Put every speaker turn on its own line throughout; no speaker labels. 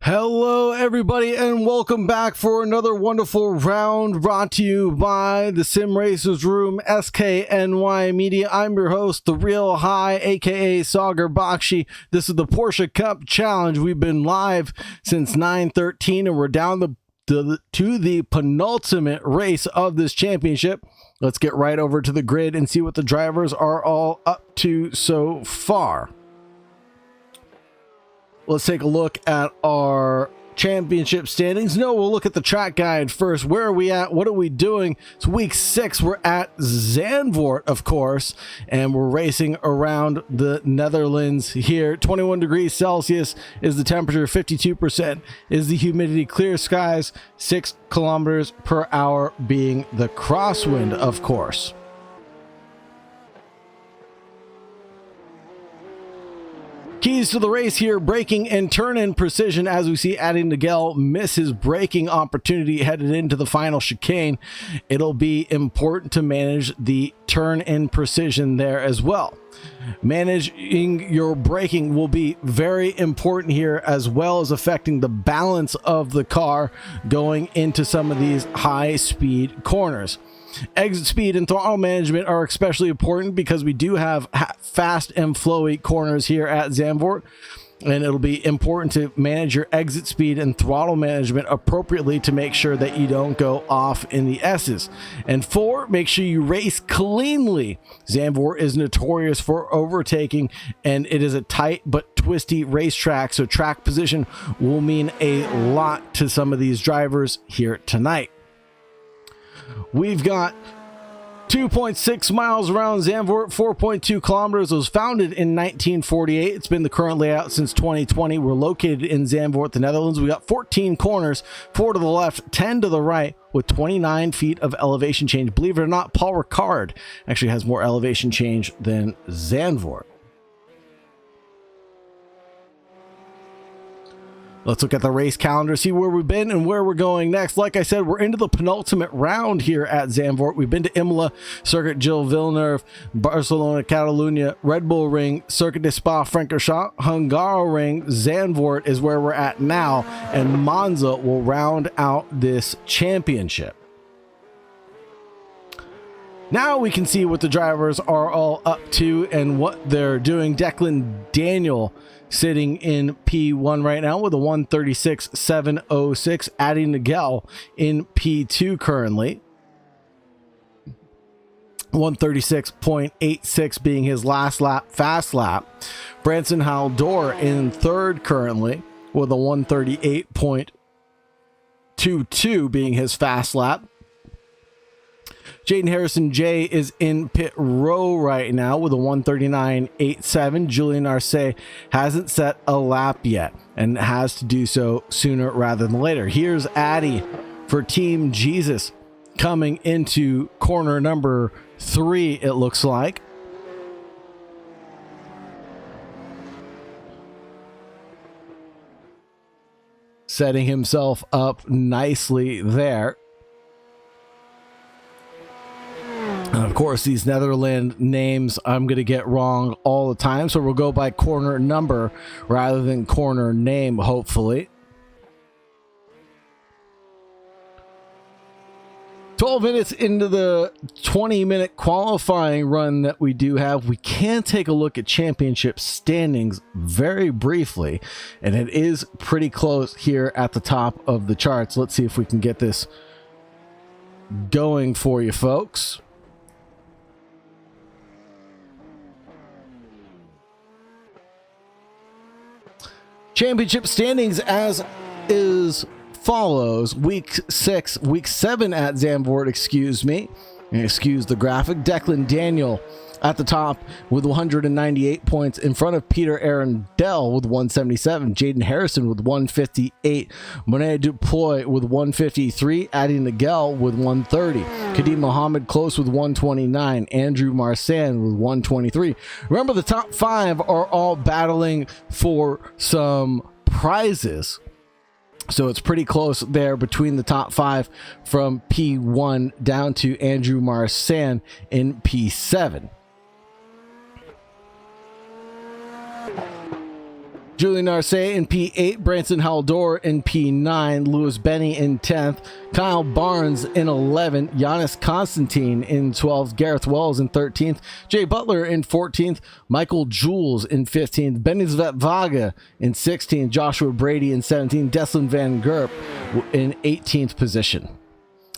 Hello everybody and welcome back for another wonderful round brought to you by the Sim Racers Room, SKNY Media. I'm your host, The Real High, aka Sagar Bakshi. This is the Porsche Cup Challenge. We've been live since 9:13 and we're down to the penultimate race of this championship. Let's get right over to the grid and see what the drivers are all up to so far. Let's take a look at our championship standings. No, we'll look at the track guide first. Where are we at? What are we doing? It's week 6. We're at Zandvoort, of course, and we're racing around the Netherlands here. 21 degrees Celsius is the temperature, 52% is the humidity, clear skies, 6 kilometers per hour being the crosswind, of course. Keys to the race here: braking and turn-in precision, as we see Adi Nagel miss his braking opportunity headed into the final chicane. It'll be important to manage the turn-in precision there as well. Managing your braking will be very important here, as well as affecting the balance of the car going into some of these high-speed corners. Exit speed and throttle management are especially important because we do have fast and flowy corners here at Zandvoort, and it'll be important to manage your exit speed and throttle management appropriately to make sure that you don't go off in the S's. And 4, make sure you race cleanly. Zandvoort is notorious for overtaking, and it is a tight but twisty racetrack, so track position will mean a lot to some of these drivers here tonight. We've got 2.6 miles around Zandvoort, 4.2 kilometers. It was founded in 1948. It's been the current layout since 2020. We're located in Zandvoort, the Netherlands. We got 14 corners, 4 to the left, 10 to the right, with 29 feet of elevation change. Believe it or not, Paul Ricard actually has more elevation change than Zandvoort. Let's look at the race calendar, see where we've been and where we're going next. Like I said, we're into the penultimate round here at Zandvoort. We've been to Imola, Circuit Gilles Villeneuve, Barcelona, Catalunya, Red Bull Ring, Circuit de Spa-Francorchamps, Hungaroring. Zandvoort is where we're at now, and Monza will round out this championship. Now we can see what the drivers are all up to and what they're doing. Declan Daniel sitting in P1 right now with a 136.706. Adi Nagel in P2 currently. 136.86 being his last lap, fast lap. Branson Haldor in 3rd currently with a 138.22 being his fast lap. Jaden Harrison J is in pit row right now with a 139.87. Julian Arce hasn't set a lap yet and has to do so sooner rather than later. Here's Addy for Team Jesus coming into corner number 3, it looks like. Setting himself up nicely there. And of course, these Netherlands names I'm going to get wrong all the time, so we'll go by corner number rather than corner name, hopefully. 12 minutes into the 20-minute qualifying run that we do have, we can take a look at championship standings very briefly, and it is pretty close here at the top of the charts. Let's see if we can get this going for you folks. Championship standings as is follows. Week 7 at Zandvoort, excuse me. Excuse the graphic. Declan Daniel at the top with 198 points, in front of Peter Arundel with 177, Jaden Harrison with 158, Monet Duploy with 153, Adi Nagel with 130, Kadeem Mohammed close with 129, Andrew Marsan with 123. Remember, the top 5 are all battling for some prizes, so it's pretty close there between the top 5 from P1 down to Andrew Marsan in P7. Julian Arce in P8, Branson Haldor in P9, Lewis Benny in 10th, Kyle Barnes in 11th, Giannis Constantine in 12th, Gareth Wells in 13th, Jay Butler in 14th, Michael Jules in 15th, Benny Zvetvaga in 16th, Joshua Brady in 17th, Deslin Van Gerp in 18th position.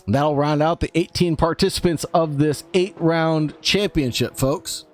That'll round out the 18 participants of this 8-round championship, folks.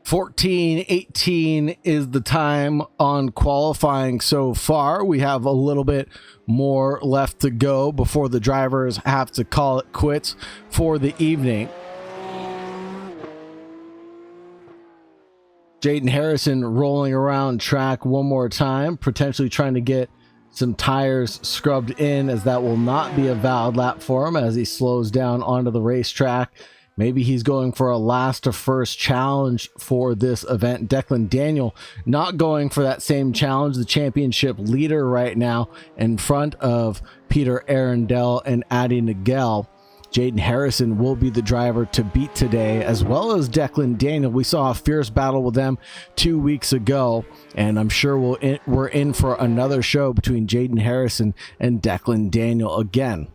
$14.18 is the time on qualifying so far. We have a little bit more left to go before the drivers have to call it quits for the evening. Jaden Harrison rolling around track one more time, potentially trying to get some tires scrubbed in, as that will not be a valid lap for him as he slows down onto the racetrack. Maybe he's going for a last to first challenge for this event. Declan Daniel not going for that same challenge, the championship leader right now in front of Peter Arundel and Adi Nagel. Jaden Harrison will be the driver to beat today, as well as Declan Daniel. We saw a fierce battle with them 2 weeks ago, and I'm sure we're in for another show between Jaden Harrison and Declan Daniel again.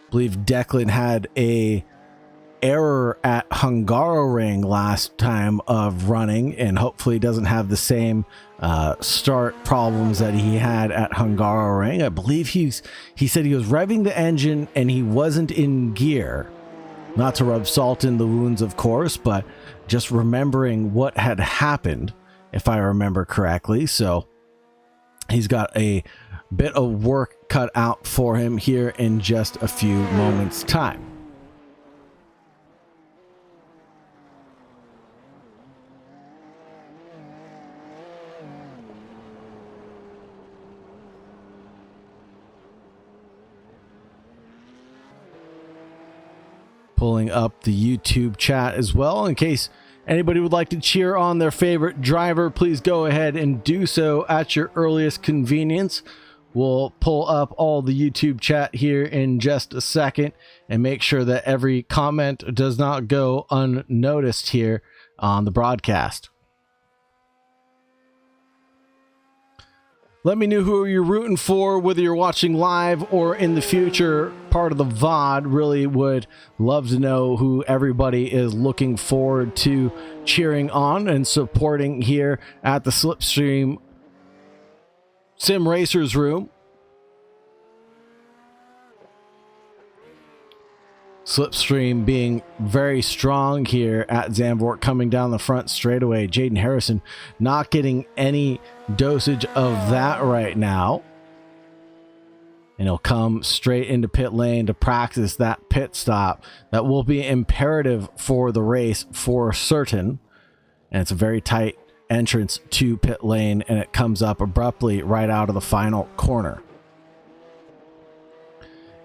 I believe Declan had a error at Hungaroring last time of running, and hopefully doesn't have the same start problems that he had at Hungaroring. I believe he said he was revving the engine and he wasn't in gear. Not to rub salt in the wounds, of course, but just remembering what had happened, if I remember correctly. So he's got a bit of work cut out for him here in just a few moments' time. Pulling up the YouTube chat as well, in case anybody would like to cheer on their favorite driver. Please go ahead and do so at your earliest convenience. We'll pull up all the YouTube chat here in just a second and make sure that every comment does not go unnoticed here on the broadcast. Let me know who you're rooting for, whether you're watching live or in the future part of the VOD. Really would love to know who everybody is looking forward to cheering on and supporting here at the Slipstream Sim Racers Room. Slipstream being very strong here at Zandvoort, coming down the front straightaway. Jaden Harrison not getting any dosage of that right now. And he'll come straight into pit lane to practice that pit stop. That will be imperative for the race for certain. And it's a very tight entrance to pit lane, and it comes up abruptly right out of the final corner.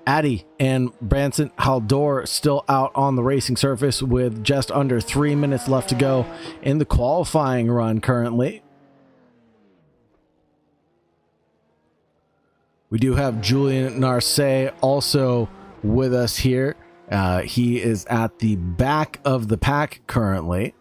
Addy and Branson Haldor still out on the racing surface with just under 3 minutes left to go in the qualifying run currently. We do have Julian Narcé also with us here. He is at the back of the pack currently.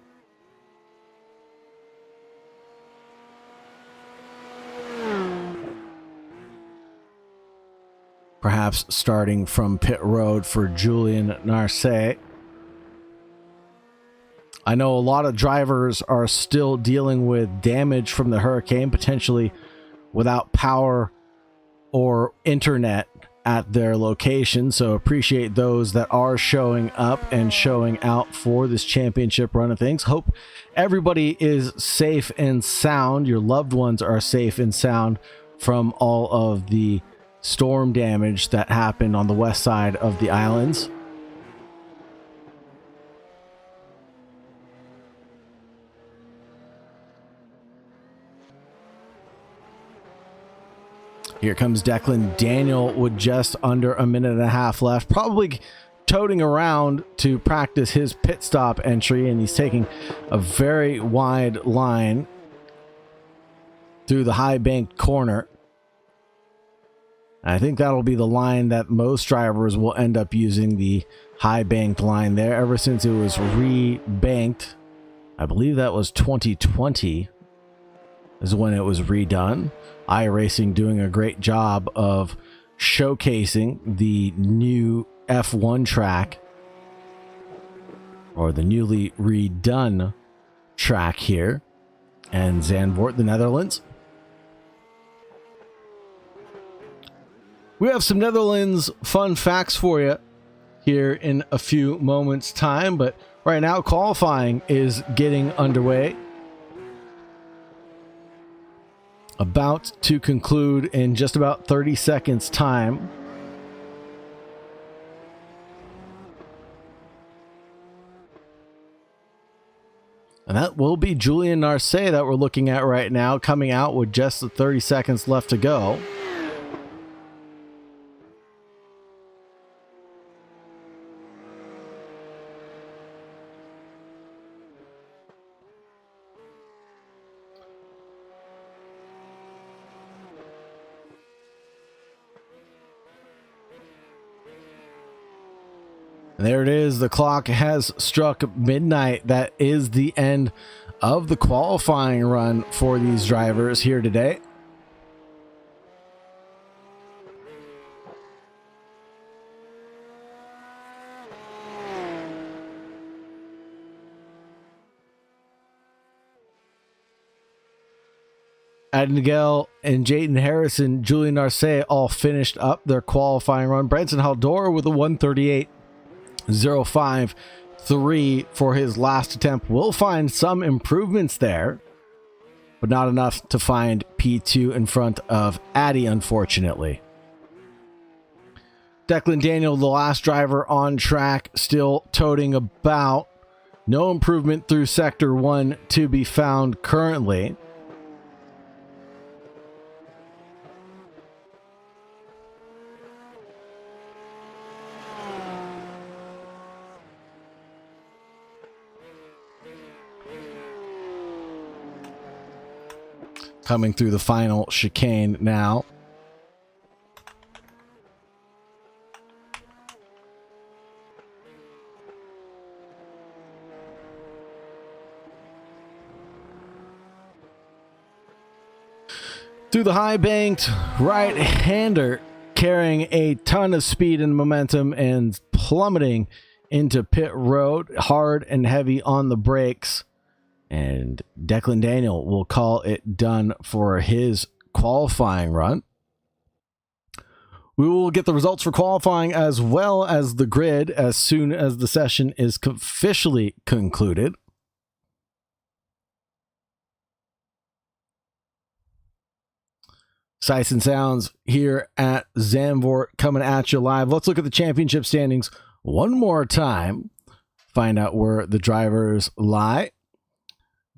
Perhaps starting from pit road for Julian Narcé. I know a lot of drivers are still dealing with damage from the hurricane, potentially without power or internet at their location. So appreciate those that are showing up and showing out for this championship run of things. Hope everybody is safe and sound. Your loved ones are safe and sound from all of the storm damage that happened on the west side of the islands. Here comes Declan Daniel with just under a minute and a half left, probably toting around to practice his pit stop entry, and he's taking a very wide line through the high banked corner. I think that'll be the line that most drivers will end up using, the high banked line there, ever since it was re-banked. I believe that was 2020 is when it was redone. iRacing doing a great job of showcasing the new F1 track, or the newly redone track here in Zandvoort, the Netherlands. We have some Netherlands fun facts for you here in a few moments' time, but right now qualifying is getting underway. About to conclude in just about 30 seconds time. And that will be Julian Narce that we're looking at right now, coming out with just the 30 seconds left to go. There it is. The clock has struck midnight. That is the end of the qualifying run for these drivers here today. Adi Nagel and Jaden Harrison, Julian Narce all finished up their qualifying run. Branson Haldor with a 1:38.053 for his last attempt. We'll find some improvements there, but not enough to find P2 in front of Addy, unfortunately. Declan Daniel, the last driver on track, still toting about. No improvement through Sector 1 to be found currently. Coming through the final chicane now. Through the high banked right-hander, carrying a ton of speed and momentum and plummeting into pit road, hard and heavy on the brakes. And Declan Daniel will call it done for his qualifying run. We will get the results for qualifying as well as the grid as soon as the session is officially concluded. Sights and sounds here at Zandvoort coming at you live. Let's look at the championship standings one more time. Find out where the drivers lie.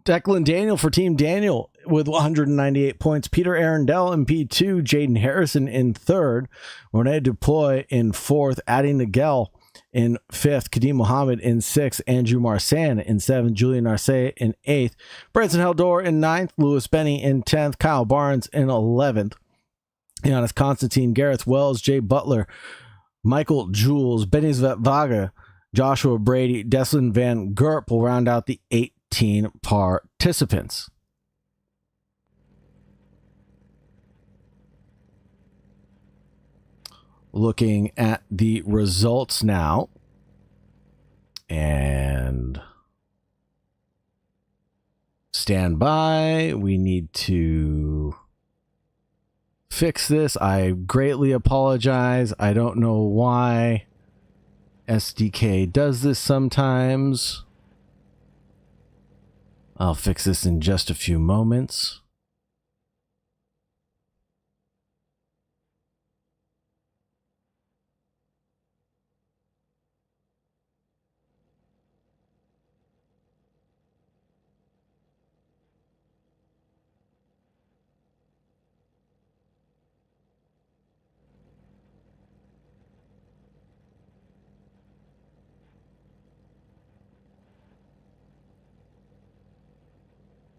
Declan Daniel for Team Daniel with 198 points. Peter Arundel in P2. Jaden Harrison in third. Rene Duploy in fourth. Adi Nagel in fifth. Kadeem Mohammed in sixth. Andrew Marsan in seventh. Julian Narce in eighth. Branson Haldor in ninth. Lewis Benny in 10th. Kyle Barnes in 11th. Giannis Constantine, Gareth Wells, Jay Butler, Michael Jules, Benny Zvetvaga, Joshua Brady, Deslin Van Gerp will round out the 18 participants. Looking at the results now, and stand by. We need to fix this. I greatly apologize. I don't know why SDK does this sometimes. I'll fix this in just a few moments.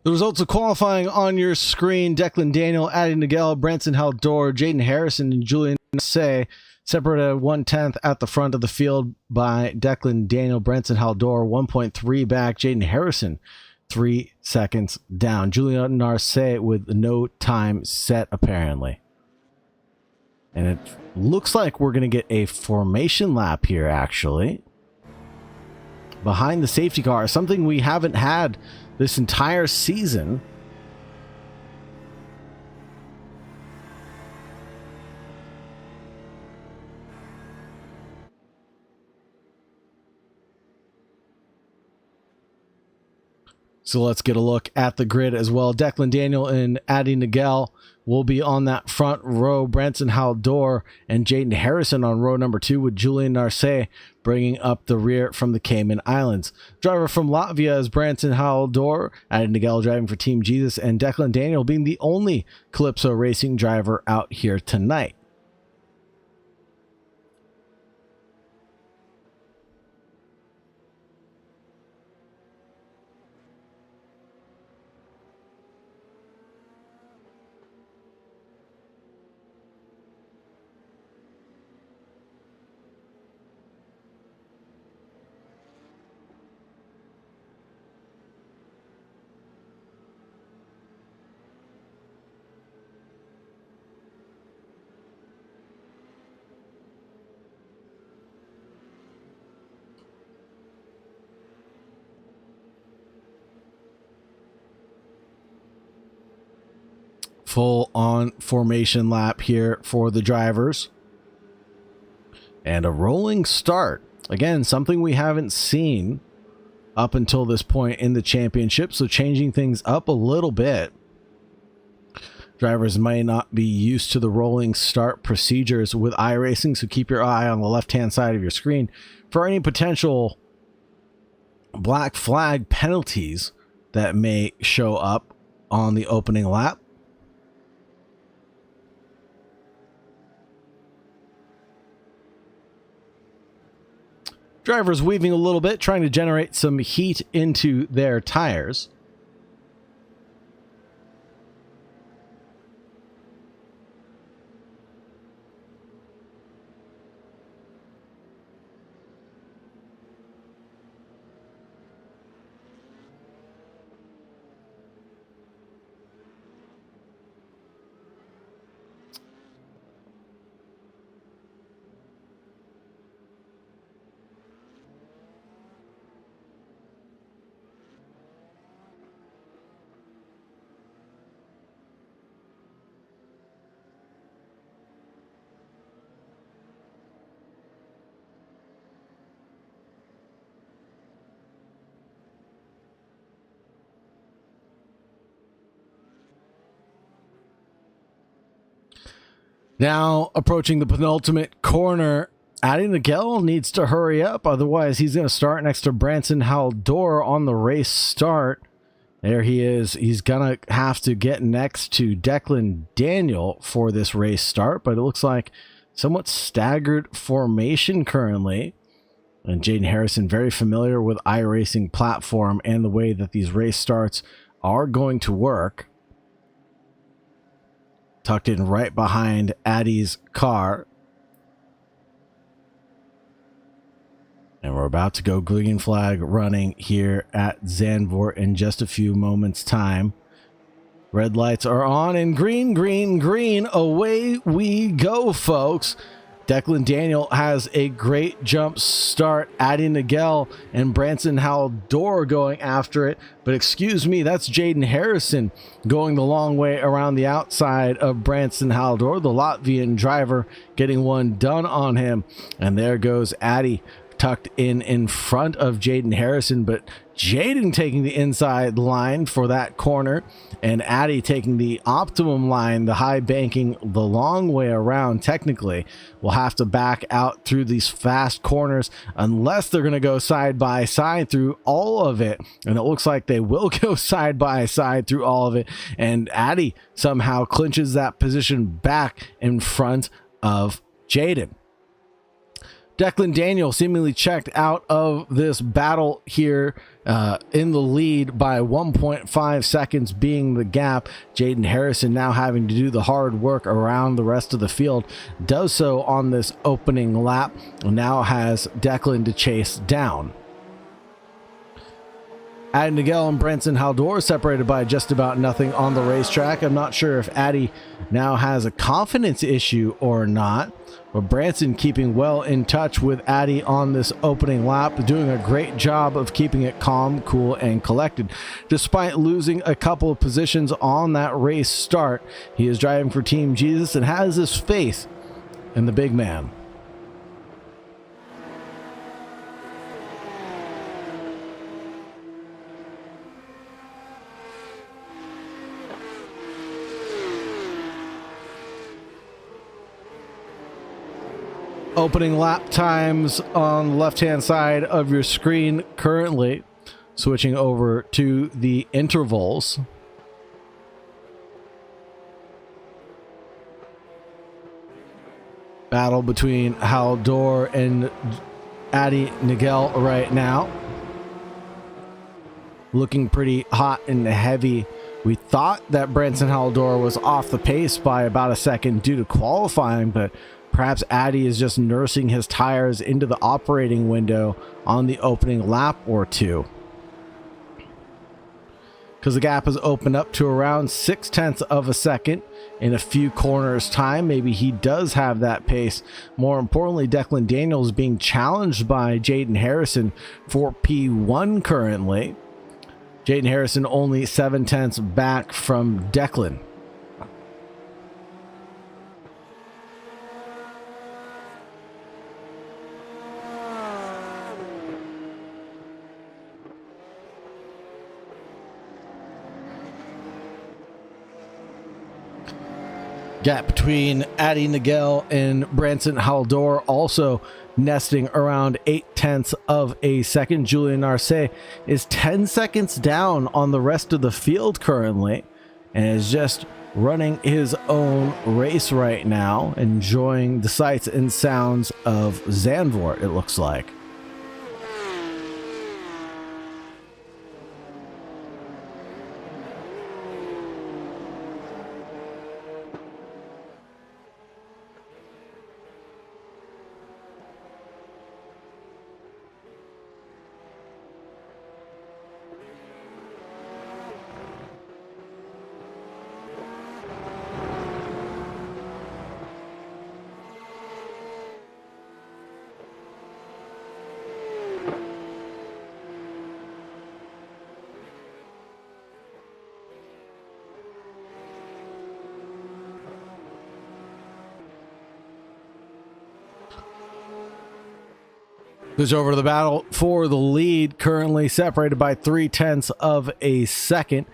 The results of qualifying on your screen: Declan Daniel, Adi Nagel, Branson Haldor, Jaden Harrison, and Julian Say separated 1/10 at the front of the field by Declan Daniel. Branson Haldor 1.3 back. Jaden Harrison 3 seconds down. Julian Narce with no time set apparently. And it looks like we're going to get a formation lap here actually. Behind the safety car, something we haven't had this entire season. So let's get a look at the grid as well. Declan Daniel and Adi Nagel will be on that front row. Branson Haldor and Jaden Harrison on row number 2, with Julian Narce bringing up the rear from the Cayman Islands. Driver from Latvia is Branson Haldor. Adi Nagel driving for Team Jesus, and Declan Daniel being the only Calypso Racing driver out here tonight. Full on formation lap here for the drivers. And a rolling start. Again, something we haven't seen up until this point in the championship, so changing things up a little bit. Drivers may not be used to the rolling start procedures with iRacing, so keep your eye on the left-hand side of your screen for any potential black flag penalties that may show up on the opening lap. Drivers weaving a little bit, trying to generate some heat into their tires. Now approaching the penultimate corner, Adi Nagel needs to hurry up, otherwise he's going to start next to Branson Haldor on the race start. There he is. He's going to have to get next to Declan Daniel for this race start, but it looks like somewhat staggered formation currently. And Jaden Harrison, very familiar with iRacing platform and the way that these race starts are going to work. Tucked in right behind Adi's car. And we're about to go green flag running here at Zandvoort in just a few moments' time. Red lights are on, and green, green, green. Away we go, folks. Declan Daniel has a great jump start. Adi Nagel and Branson Haldor going after it. But excuse me, that's Jaden Harrison going the long way around the outside of Branson Haldor, the Latvian driver, getting one done on him. And there goes Adi, tucked in front of Jaden Harrison, but Jaden taking the inside line for that corner, and Adi taking the optimum line, the high banking, the long way around. Technically will have to back out through these fast corners unless they're going to go side by side through all of it, and it looks like they will go side by side through all of it, and Adi somehow clinches that position back in front of Jaden. Declan Daniel seemingly checked out of this battle here in the lead by 1.5 seconds being the gap. Jaden Harrison now having to do the hard work around the rest of the field. Does so on this opening lap. Now has Declan to chase down. Addy Nagel and Branson Haldor separated by just about nothing on the racetrack. I'm not sure if Addy now has a confidence issue or not, but Branson keeping well in touch with Addy on this opening lap, doing a great job of keeping it calm, cool, and collected. Despite losing a couple of positions on that race start, he is driving for Team Jesus and has his faith in the big man. Opening lap times on the left-hand side of your screen currently. Switching over to the intervals. Battle between Haldor and Addy Nagel right now. Looking pretty hot and heavy. We thought that Branson Haldor was off the pace by about a second due to qualifying, but perhaps Addy is just nursing his tires into the operating window on the opening lap or two, because the gap has opened up to around 0.6 of a second in a few corners time. Maybe he does have that pace. More importantly, Declan Daniels being challenged by Jaden Harrison for P1 currently. Jaden Harrison only 0.7 back from Declan. Gap between Addy Nagel and Branson Haldor also nesting around 0.8 of a second. Julian Arce is 10 seconds down on the rest of the field currently and is just running his own race right now, enjoying the sights and sounds of Zandvoort, it looks like. Switch over to the battle for the lead, currently separated by 0.3 of a second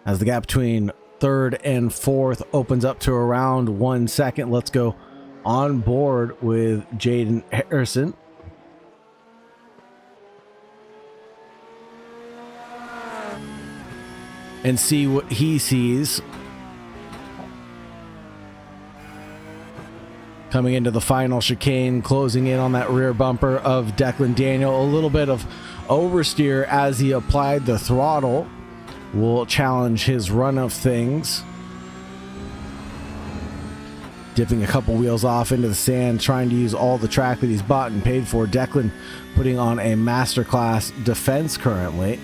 as the gap between third and fourth opens up to around 1 second. Let's go on board with Jaden Harrison. And see what he sees coming into the final chicane, closing in on that rear bumper of Declan Daniel. A little bit of oversteer as he applied the throttle will challenge his run of things. Dipping a couple wheels off into the sand, trying to use all the track that he's bought and paid for. Declan putting on a masterclass defense currently.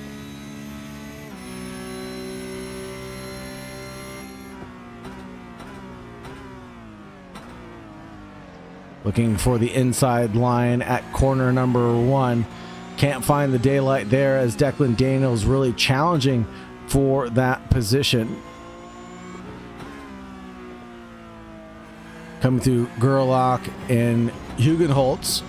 Looking for the inside line at corner number 1. Can't find the daylight there as Declan Daniels really challenging for that position. Coming through Gerlach and Hugenholtz.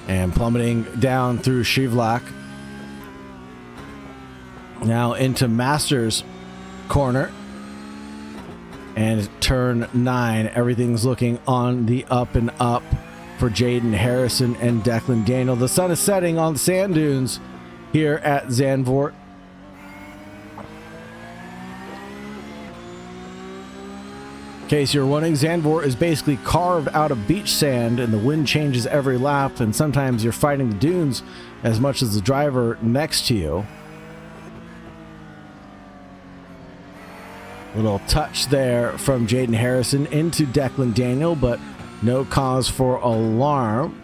And plummeting down through Shivlak. Now into Masters corner. And turn 9. Everything's looking on the up and up for Jaden Harrison and Declan Daniel. The sun is setting on the sand dunes here at Zandvoort. In case you're wondering, Zandvoort is basically carved out of beach sand, and the wind changes every lap, and sometimes you're fighting the dunes as much as the driver next to you. Little touch there from Jaden Harrison into Declan Daniel, but no cause for alarm.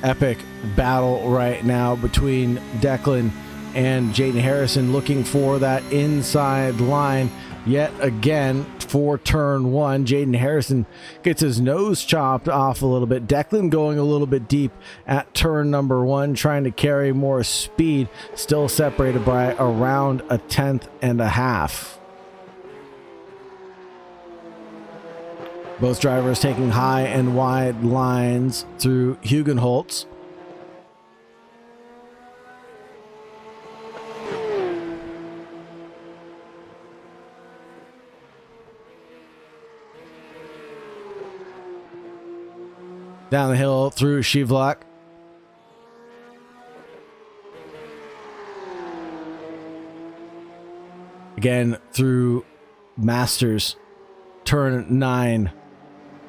Epic battle right now between Declan and Jaden Harrison, looking for that inside line yet again for turn one. Jaden Harrison gets his nose chopped off a little bit. Declan going a little bit deep at turn number one, trying to carry more speed, still separated by around a tenth and a half. Both drivers taking high and wide lines through Hugenholtz. Down the hill through Shivlak. Again through Masters. Turn 9.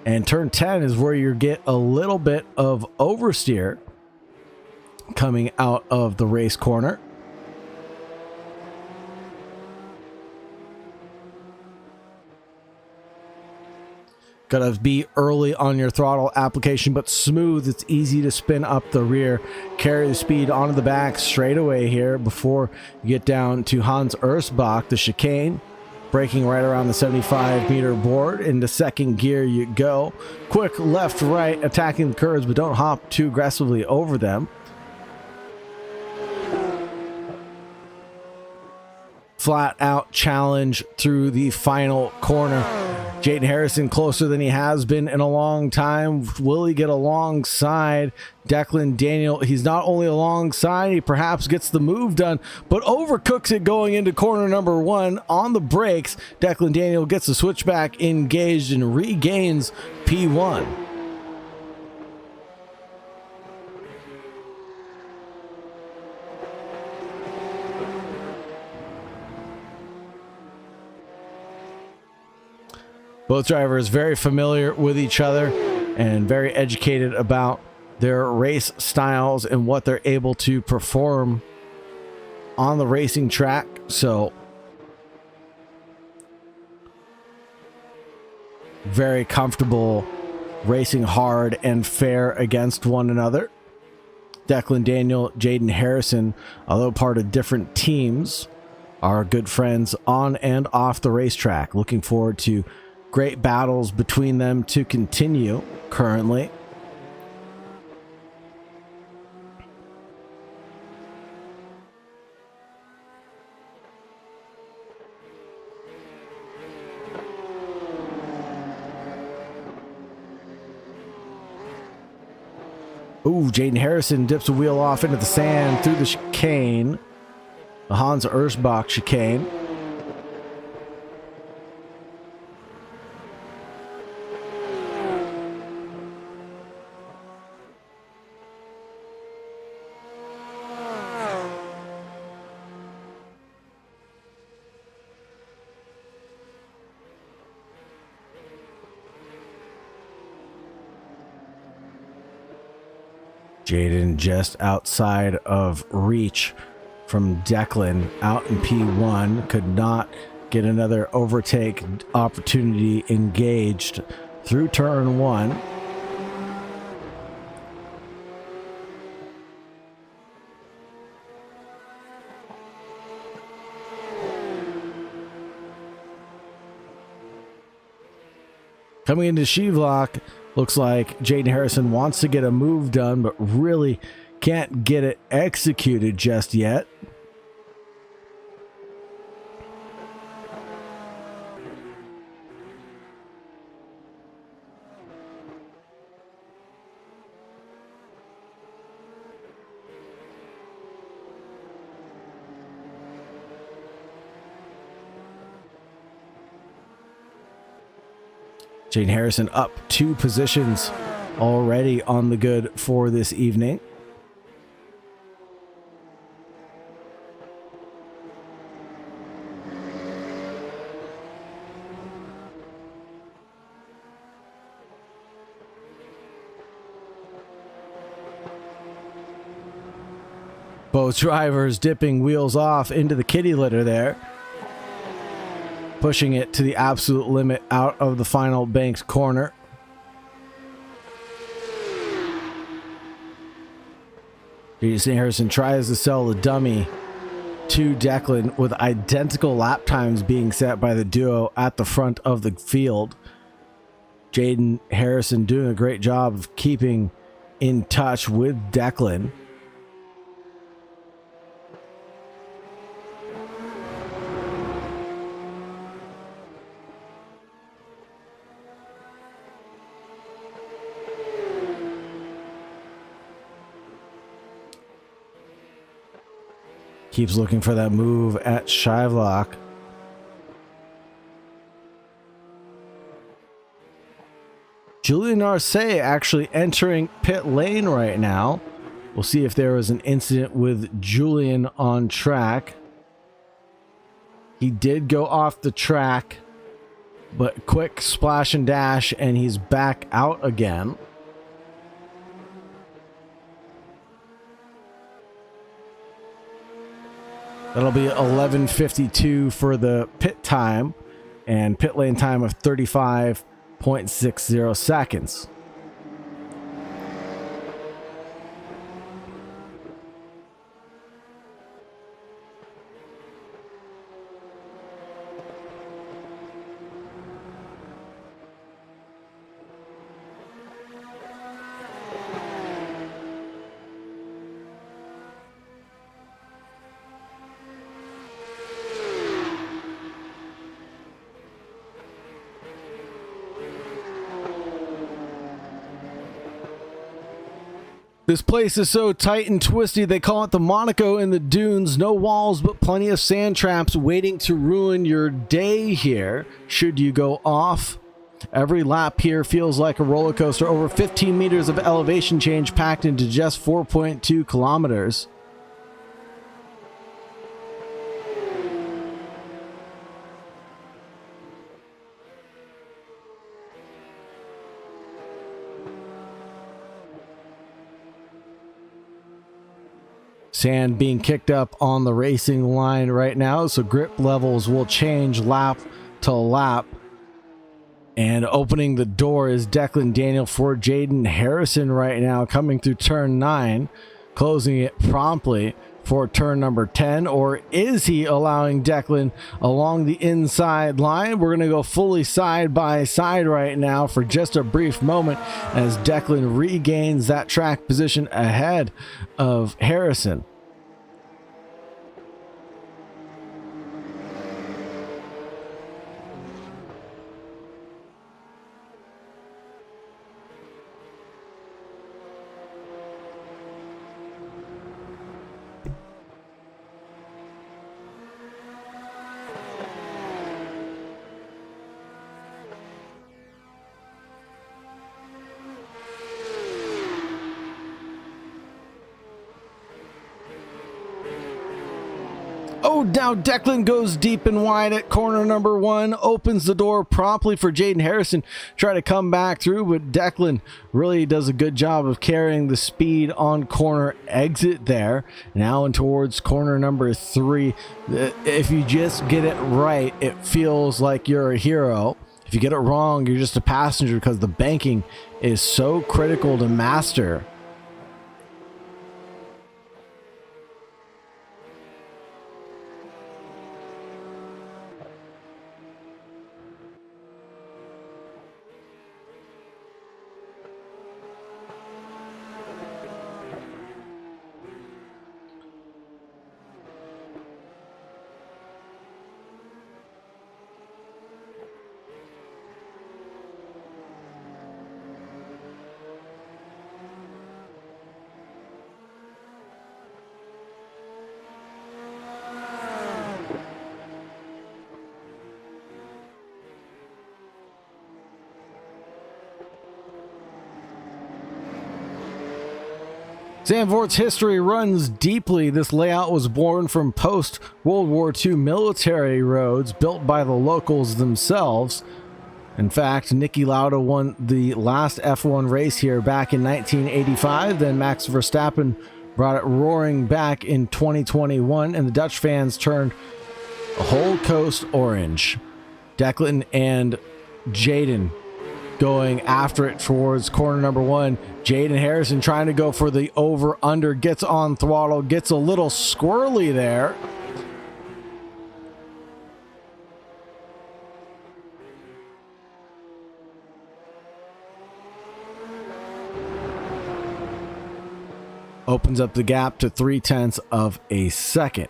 And turn 10 is where you get a little bit of oversteer coming out of the race corner. Gotta be early on your throttle application, but smooth. It's easy to spin up the rear. Carry the speed onto the back straight away here before you get down to Hans Ersbach, the chicane. Braking right around the 75-meter board. Into second gear you go. Quick left, right, attacking the curves, but don't hop too aggressively over them. Flat out challenge through the final corner. Jaden Harrison closer than he has been in a long time. Will he get alongside Declan Daniel? He's not only alongside, he perhaps gets the move done, but overcooks it going into corner number one on the brakes. Declan Daniel gets the switchback engaged and regains P1. Both drivers very familiar with each other and very educated about their race styles and what they're able to perform on the racing track. So very comfortable racing hard and fair against one another. Declan Daniel, Jaden Harrison, although part of different teams, are good friends on and off the racetrack. Looking forward to great battles between them to continue currently. Ooh, Jaden Harrison dips a wheel off into the sand through the chicane. The Hans Ersbach chicane. Jaden just outside of reach from Declan, out in P1, could not get another overtake opportunity engaged through turn one. Coming into Shivlak, looks like Jaden Harrison wants to get a move done, but really can't get it executed just yet. Jaden Harrison up 2 positions already on the good for this evening. Both drivers dipping wheels off into the kitty litter there, pushing it to the absolute limit out of the final banked corner. Jason Harrison tries to sell the dummy to Declan, with identical lap times being set by the duo at the front of the field. Jaden Harrison doing a great job of keeping in touch with Declan. Keeps looking for that move at Shylock. Julian Arce actually entering pit lane right now. We'll see if there was an incident with Julian on track. He did go off the track, but quick splash and dash, and he's back out again. That'll be 11:52 for the pit time, and pit lane time of 35.60 seconds. This place is so tight and twisty, they call it the Monaco in the dunes. No walls, but plenty of sand traps waiting to ruin your day here, should you go off. Every lap here feels like a roller coaster. Over 15 meters of elevation change packed into just 4.2 kilometers. Sand being kicked up on the racing line right now, so grip levels will change lap to lap. And opening the door is Declan Daniel for Jaden Harrison right now, coming through turn 9, closing it promptly for turn number 10. Or is he allowing Declan along the inside line? We're going to go fully side by side right now for just a brief moment as Declan regains that track position ahead of Harrison. Oh, now Declan goes deep and wide at corner number 1, opens the door promptly for Jaden Harrison. Try to come back through, but Declan really does a good job of carrying the speed on corner exit there. Now in towards corner number 3. If you just get it right, it feels like you're a hero. If you get it wrong, you're just a passenger, because the banking is so critical to master. Zandvoort's history runs deeply. This layout was born from post-World War II military roads built by the locals themselves. In fact, Niki Lauda won the last F1 race here back in 1985. Then Max Verstappen brought it roaring back in 2021, and the Dutch fans turned the whole coast orange. Declan and Jaden going after it towards corner number one. Jaden Harrison trying to go for the over-under, gets on throttle, gets a little squirrely there. Opens up the gap to 0.3 of a second.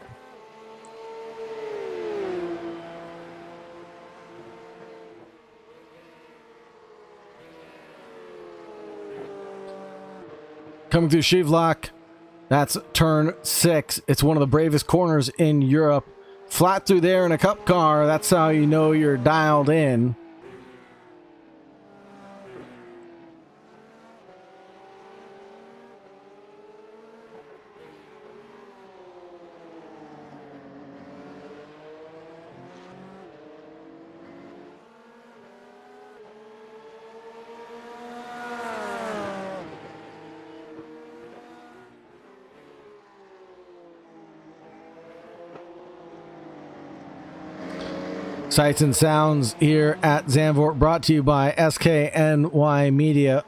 Coming through Shivlak, that's turn 6. It's one of the bravest corners in Europe. Flat through there in a cup car, that's how you know you're dialed in. Sights and sounds here at Zandvoort, brought to you by SKNY Media.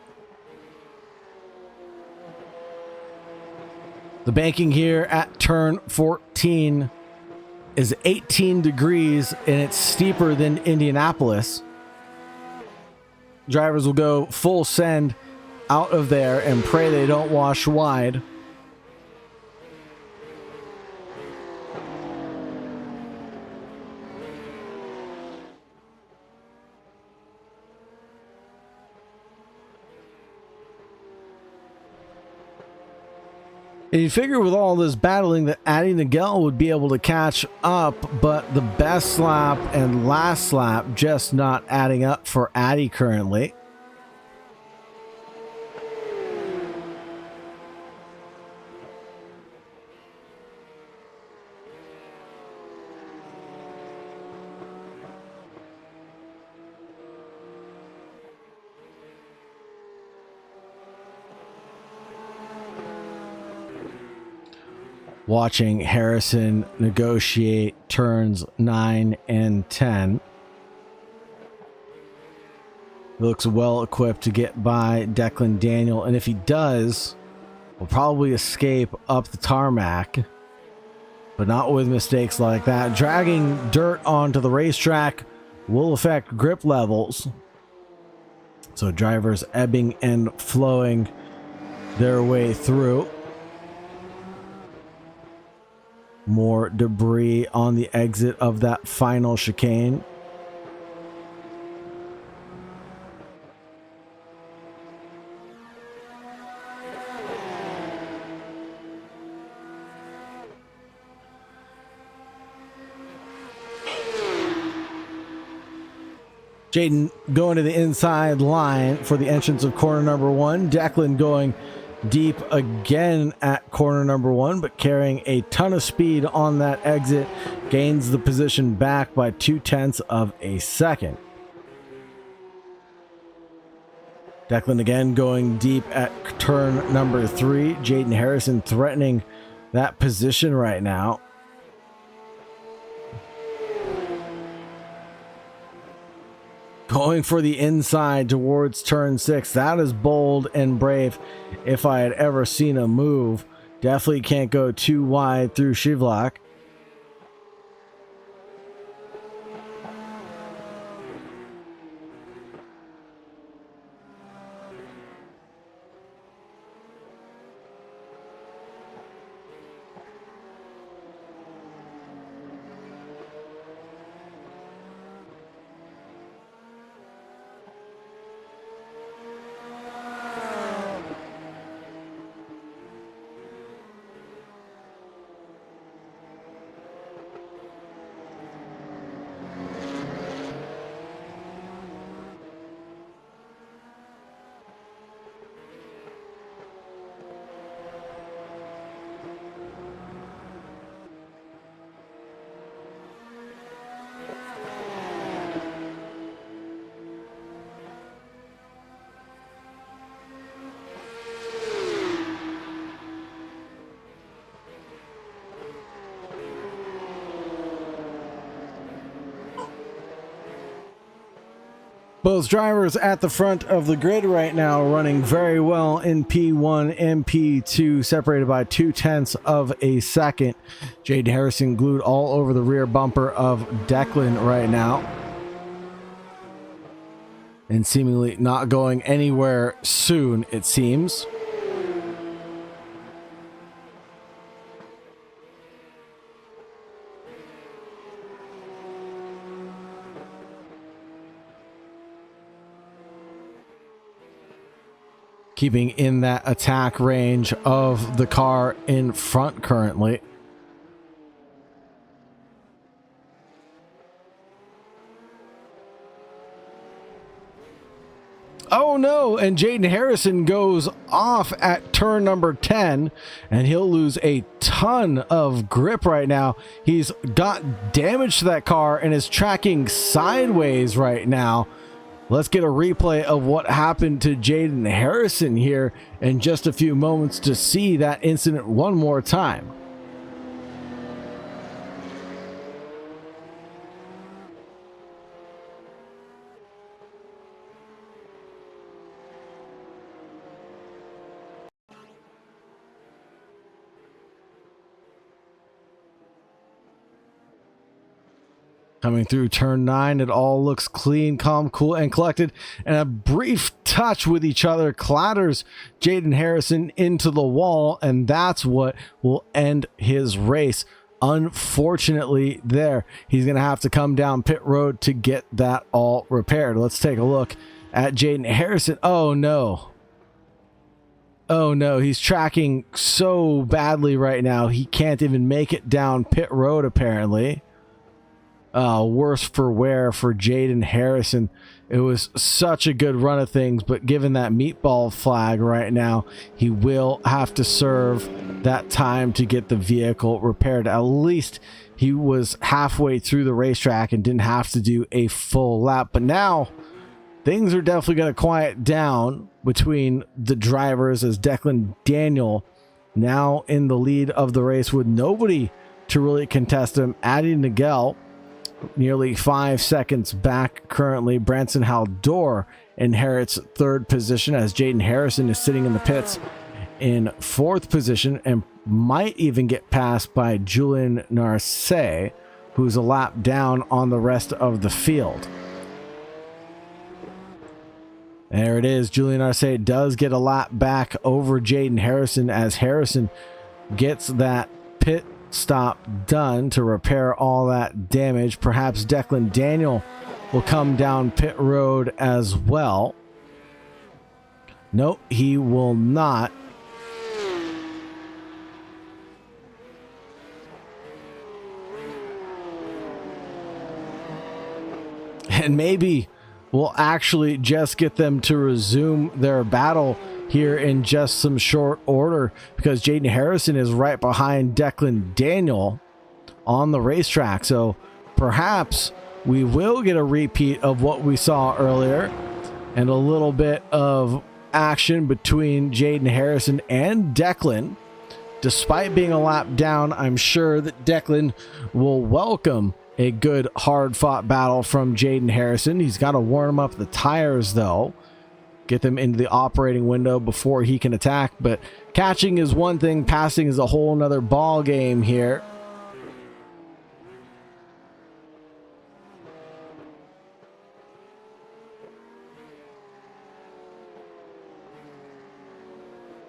The banking here at turn 14 is 18 degrees and it's steeper than Indianapolis. Drivers will go full send out of there and pray they don't wash wide. And you figure with all this battling that Adi Nagel would be able to catch up, but the best lap and last lap just not adding up for Adi currently. Watching Harrison negotiate turns 9 and 10. He looks well equipped to get by Declan Daniel, and if he does, will probably escape up the tarmac, but not with mistakes like that. Dragging dirt onto the racetrack will affect grip levels, so drivers ebbing and flowing their way through. More debris on the exit of that final chicane. Jaden going to the inside line for the entrance of corner number one. Declan going deep again at corner number one, but carrying a ton of speed on that exit, gains the position back by 0.2 of a second. Declan again going deep at turn number 3. Jaden Harrison threatening that position right now. Going for the inside towards turn 6. That is bold and brave if I had ever seen a move. Definitely can't go too wide through Shivlak. Both drivers at the front of the grid right now running very well in P1 and P2, separated by 0.2 of a second. Jaden Harrison glued all over the rear bumper of Declan right now, and seemingly not going anywhere soon, it seems. Keeping in that attack range of the car in front currently. Oh no, and Jaden Harrison goes off at turn number 10, and he'll lose a ton of grip right now. He's got damage to that car and is tracking sideways right now. Let's get a replay of what happened to Jaden Harrison here in just a few moments to see that incident one more time. Coming through turn 9, it all looks clean, calm, cool, and collected. And a brief touch with each other clatters Jaden Harrison into the wall, and that's what will end his race. Unfortunately, there, he's going to have to come down pit road to get that all repaired. Let's take a look at Jaden Harrison. Oh, no. Oh, no. He's tracking so badly right now. He can't even make it down pit road, apparently. Worse for wear for Jaden Harrison. It was such a good run of things, but given that meatball flag right now, he will have to serve that time to get the vehicle repaired. At least he was halfway through the racetrack and didn't have to do a full lap. But now things are definitely going to quiet down between the drivers, as Declan Daniel now in the lead of the race with nobody to really contest him. Adi Nagel nearly 5 seconds back currently. Branson Haldor inherits third position, as Jaden Harrison is sitting in the pits in fourth position and might even get passed by Julian Narcisse, who's a lap down on the rest of the field. There it is. Julian Narcisse does get a lap back over Jaden Harrison, as Harrison gets that pit stop done to repair all that damage. Perhaps Declan Daniel will come down pit road as well. Nope, he will not. And maybe we'll actually just get them to resume their battle here in just some short order, because Jaden Harrison is right behind Declan Daniel on the racetrack. So perhaps we will get a repeat of what we saw earlier and a little bit of action between Jaden Harrison and Declan. Despite being a lap down, I'm sure that Declan will welcome a good hard-fought battle from Jaden Harrison. He's got to warm up the tires though, get them into the operating window before he can attack. But catching is one thing, passing is a whole nother ball game here.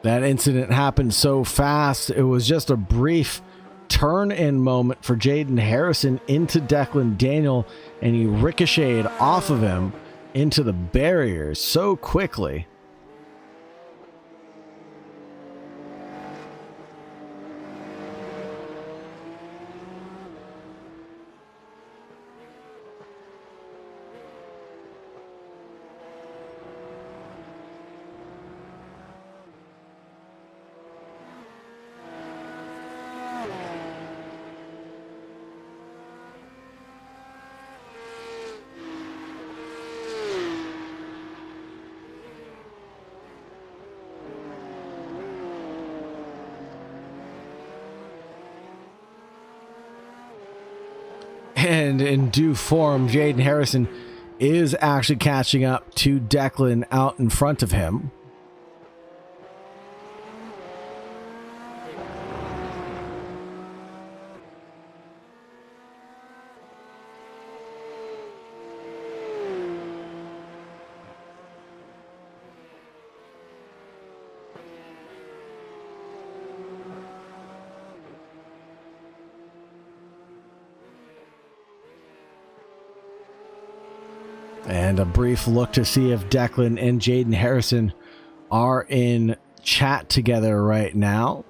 That incident happened so fast. It was just a brief turn-in moment for Jaden Harrison into Declan Daniel, and he ricocheted off of him into the barriers so quickly. And in due form, Jaden Harrison is actually catching up to Declan out in front of him. And a brief look to see if Declan and Jaden Harrison are in chat together right now.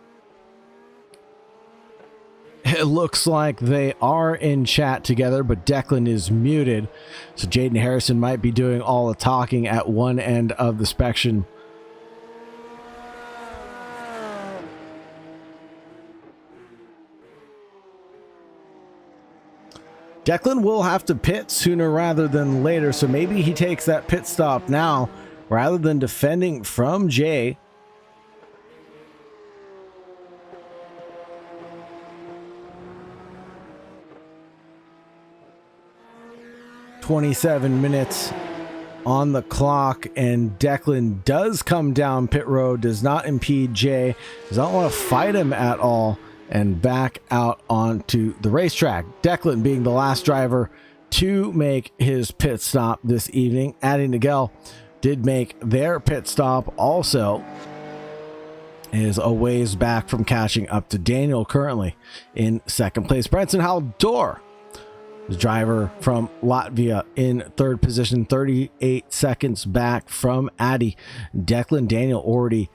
It looks like they are in chat together, but Declan is muted. So Jaden Harrison might be doing all the talking at one end of the spectrum. Declan will have to pit sooner rather than later, so maybe he takes that pit stop now rather than defending from Jay. "27 minutes on the clock, and Declan does come down pit road, does not impede Jay, does not want to fight him at all, and back out onto the racetrack. Declan being the last driver to make his pit stop this evening. Addy Nagel did make their pit stop also. Is a ways back from catching up to Daniel, currently in second place. Brenton Haldor, the driver from Latvia, in third position, 38 seconds back from Addy. Declan, Daniel already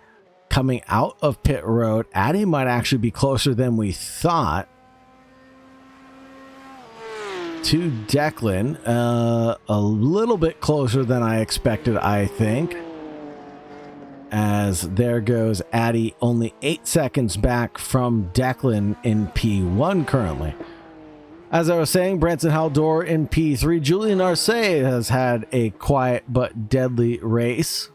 coming out of pit road. Addy might actually be closer than we thought to Declan. A little bit closer than I expected, I think. As there goes Addy, only 8 seconds back from Declan in P1 currently. As I was saying, Branson Haldor in P3. Julian Arce has had a quiet but deadly race,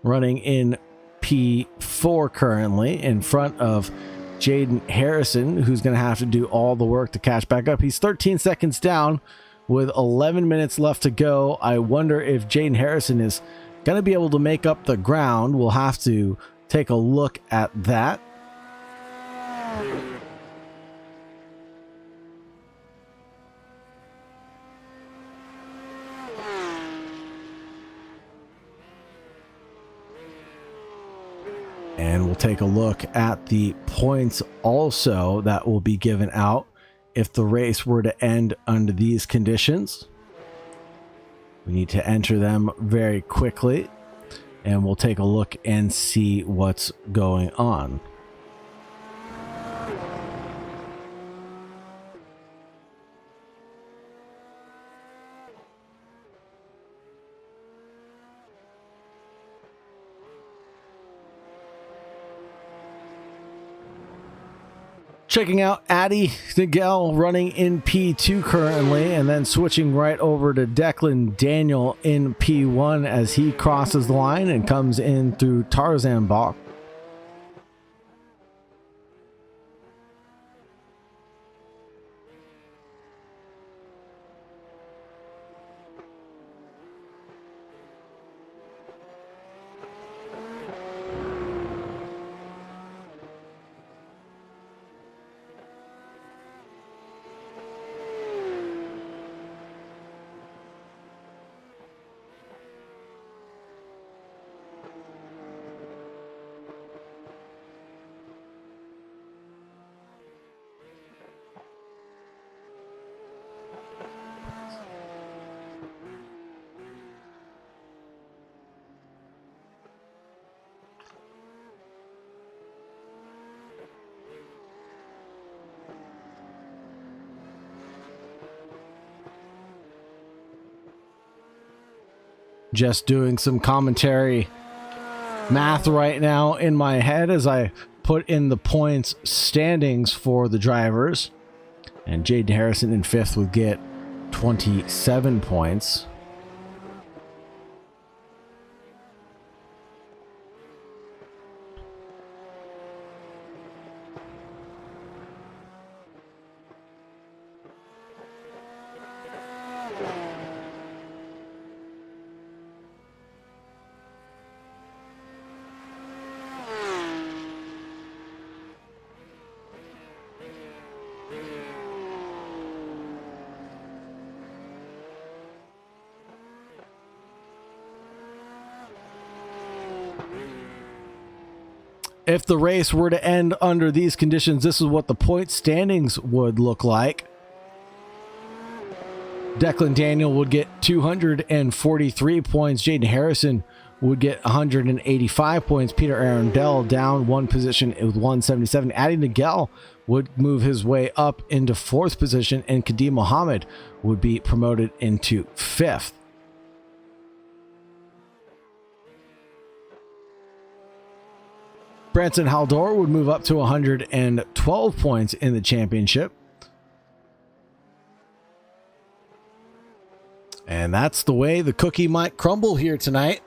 running in P4 currently, in front of Jaden Harrison, who's going to have to do all the work to catch back up. He's 13 seconds down with 11 minutes left to go. I wonder if Jaden Harrison is going to be able to make up the ground. We'll have to take a look at that. And we'll take a look at the points also that will be given out if the race were to end under these conditions. We need to enter them very quickly, and we'll take a look and see what's going on. Checking out Addy Nagel running in P2 currently, and then switching right over to Declan Daniel in P1 as he crosses the line and comes in through Tarzan Bach. Just doing some commentary math right now in my head as I put in the points standings for the drivers. And Jaden Harrison in fifth would get 27 points. If the race were to end under these conditions, this is what the point standings would look like. Declan Daniel would get 243 points. Jaden Harrison would get 185 points. Peter Arundel down one position with 177. Adi Nagel would move his way up into 4th position, and Kadim Mohammed would be promoted into 5th. Branson Haldor would move up to 112 points in the championship. And that's the way the cookie might crumble here tonight.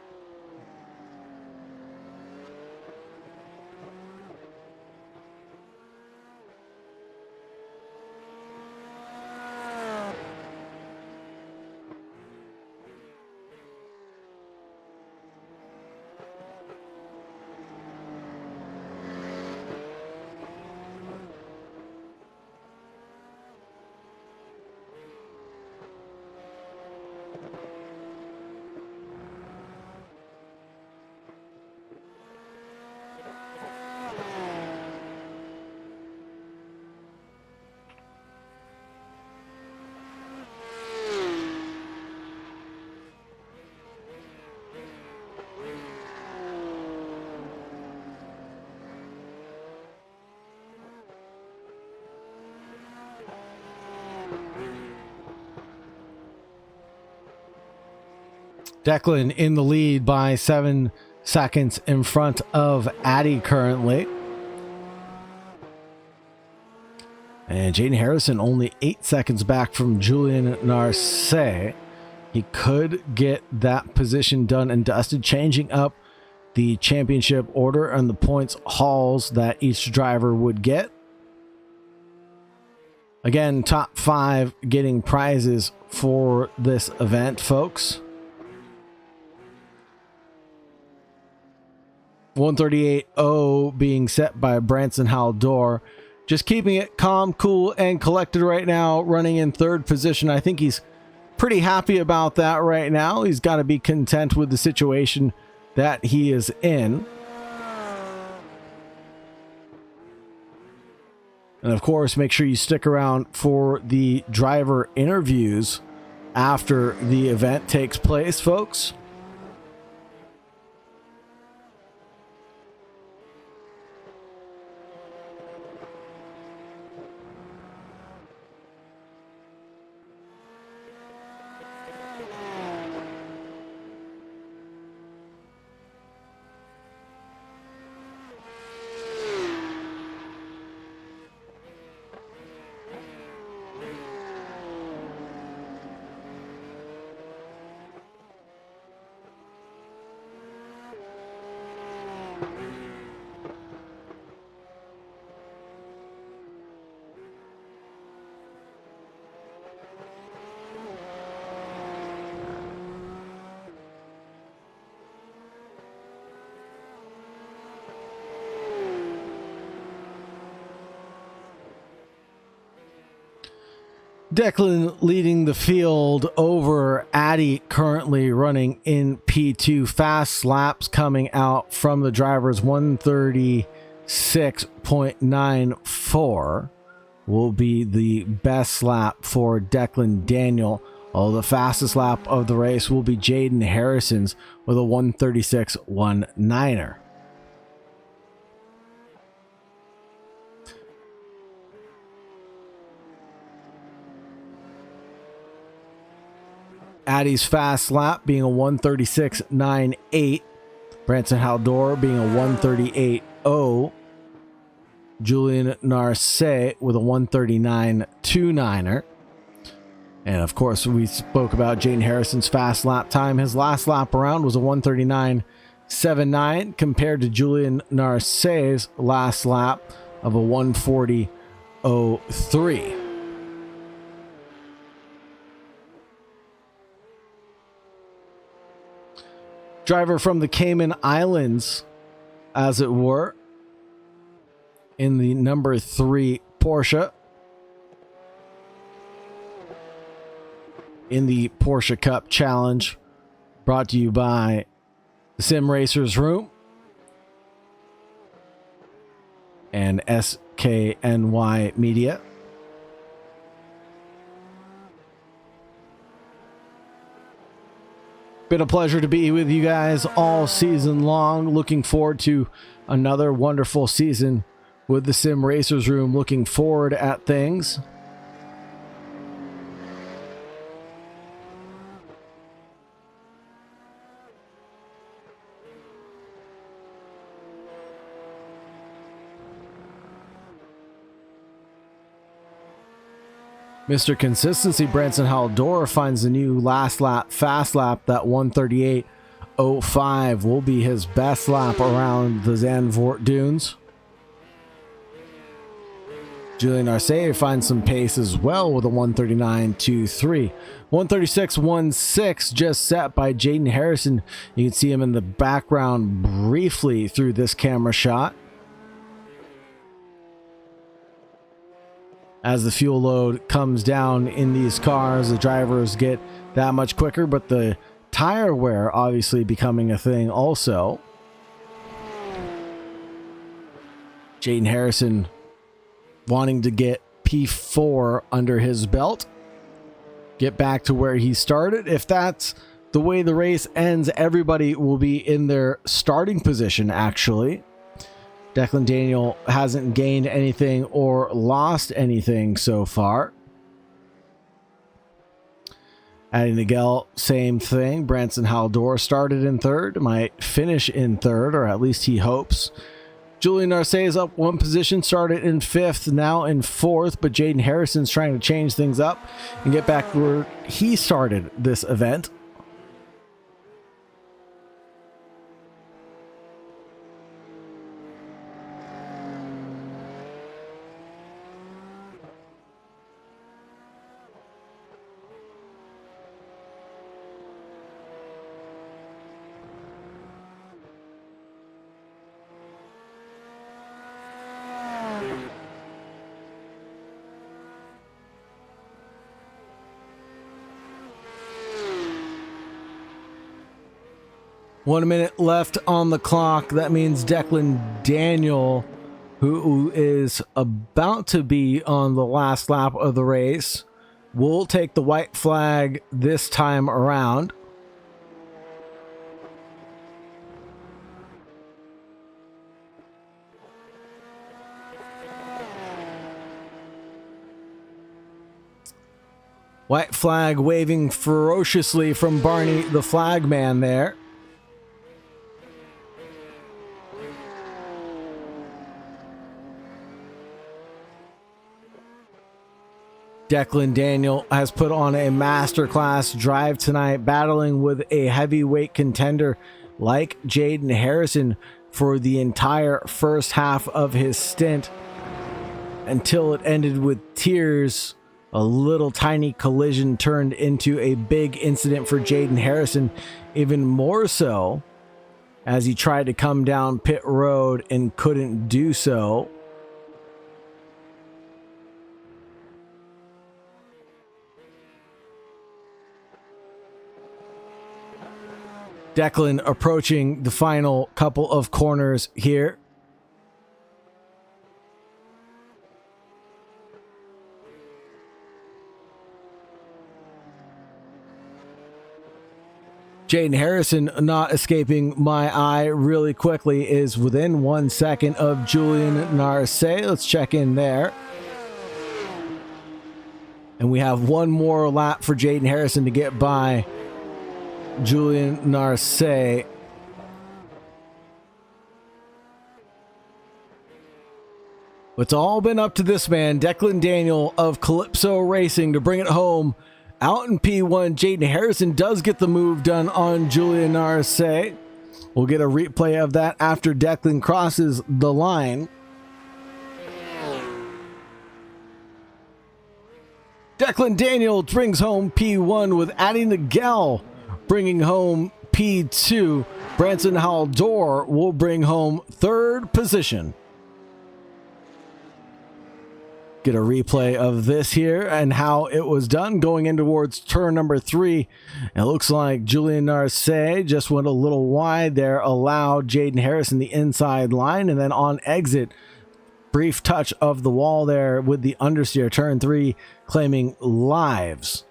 Declan in the lead by 7 seconds in front of Addy currently. And Jaden Harrison only 8 seconds back from Julian Narcisse. He could get that position done and dusted, changing up the championship order and the points hauls that each driver would get. Again, top 5 getting prizes for this event, folks. 138.0 being set by Branson Haldor. Just keeping it calm, cool, and collected right now, running in 3rd position. I think he's pretty happy about that right now. He's got to be content with the situation that he is in. And of course, make sure you stick around for the driver interviews after the event takes place, folks. Declan leading the field over Addy, currently running in P2. Fast laps coming out from the drivers. 136.94 will be the best lap for Declan Daniel. Although the fastest lap of the race will be Jaden Harrison's with a 136.19er. Addy's fast lap being a 136.98. Branson Haldor being a 138.0. Julian Narcisse with a 139.29er. And of course, we spoke about Jaden Harrison's fast lap time. His last lap around was a 139.79 compared to Julian Narcisse's last lap of a 140.03. Driver from the Cayman Islands, as it were, in the number 3 Porsche, in the Porsche Cup Challenge, brought to you by the Sim Racers Room. and SKNY Media. Been a pleasure to be with you guys all season long. Looking forward to another wonderful season with the Sim Racers Room. Looking forward at things. Mr. Consistency, Branson Haldor, finds a new last lap, fast lap. That 138.05 will be his best lap around the Zandvoort dunes. Julian Arce finds some pace as well with a 139.23. 136.16 just set by Jaden Harrison. You can see him in the background briefly through this camera shot. As the fuel load comes down in these cars, the drivers get that much quicker, but the tire wear obviously becoming a thing also. Jaden Harrison wanting to get P4 under his belt, get back to where he started. If that's the way the race ends, everybody will be in their starting position, actually. Declan Daniel hasn't gained anything or lost anything so far. Adding Nigel, same thing. Branson Haldor started in third, might finish in third, or at least he hopes. Julian Arce is up one position, started in fifth, now in fourth, but Jaden Harrison's trying to change things up and get back where he started this event. One minute left on the clock. That means Declan Daniel, who is about to be on the last lap of the race, will take the white flag this time around. White flag waving ferociously from Barney, the flag man there. Declan Daniel has put on a masterclass drive tonight, battling with a heavyweight contender like Jaden Harrison for the entire first half of his stint until it ended with tears. A little tiny collision turned into a big incident for Jaden Harrison, even more so as he tried to come down pit road and couldn't do so. Declan approaching the final couple of corners here. Jaden Harrison, not escaping my eye really quickly, is within 1 second of Julian Narce. Let's check in there. And we have one more lap for Jaden Harrison to get by Julian Narce. It's all been up to this man, Declan Daniel of Calypso Racing, to bring it home. Out in P1, Jaden Harrison does get the move done on Julian Narce. We'll get a replay of that after Declan crosses the line. Declan Daniel brings home P1 with Addie Nigel bringing home P2. Branson Haldor will bring home third position. Get a replay of this here and how it was done going in towards turn number 3. It looks like Julian Narce just went a little wide there, allowed Jaden Harrison the inside line, and then on exit Brief touch of the wall there with the understeer. Turn 3 claiming lives.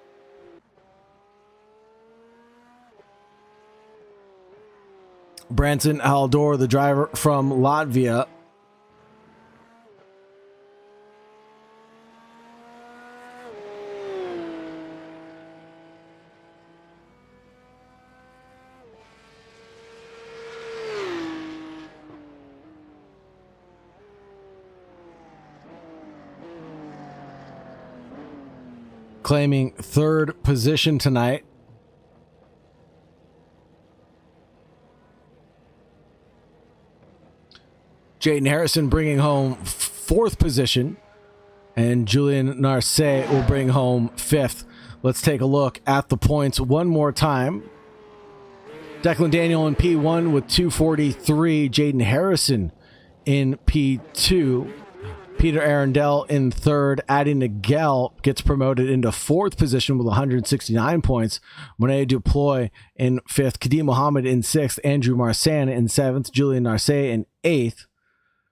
Branson Haldor, the driver from Latvia. Claiming third position tonight. Jaden Harrison bringing home fourth position, and Julian Narcé will bring home fifth. Let's take a look at the points one more time. Declan Daniel in P1 with 243. Jaden Harrison in P2. Peter Arundel in third. Adi Nagel gets promoted into fourth position with 169 points. Monet Duploy in fifth. Kadim Mohammed in sixth. Andrew Marsan in seventh. Julian Narcé in eighth.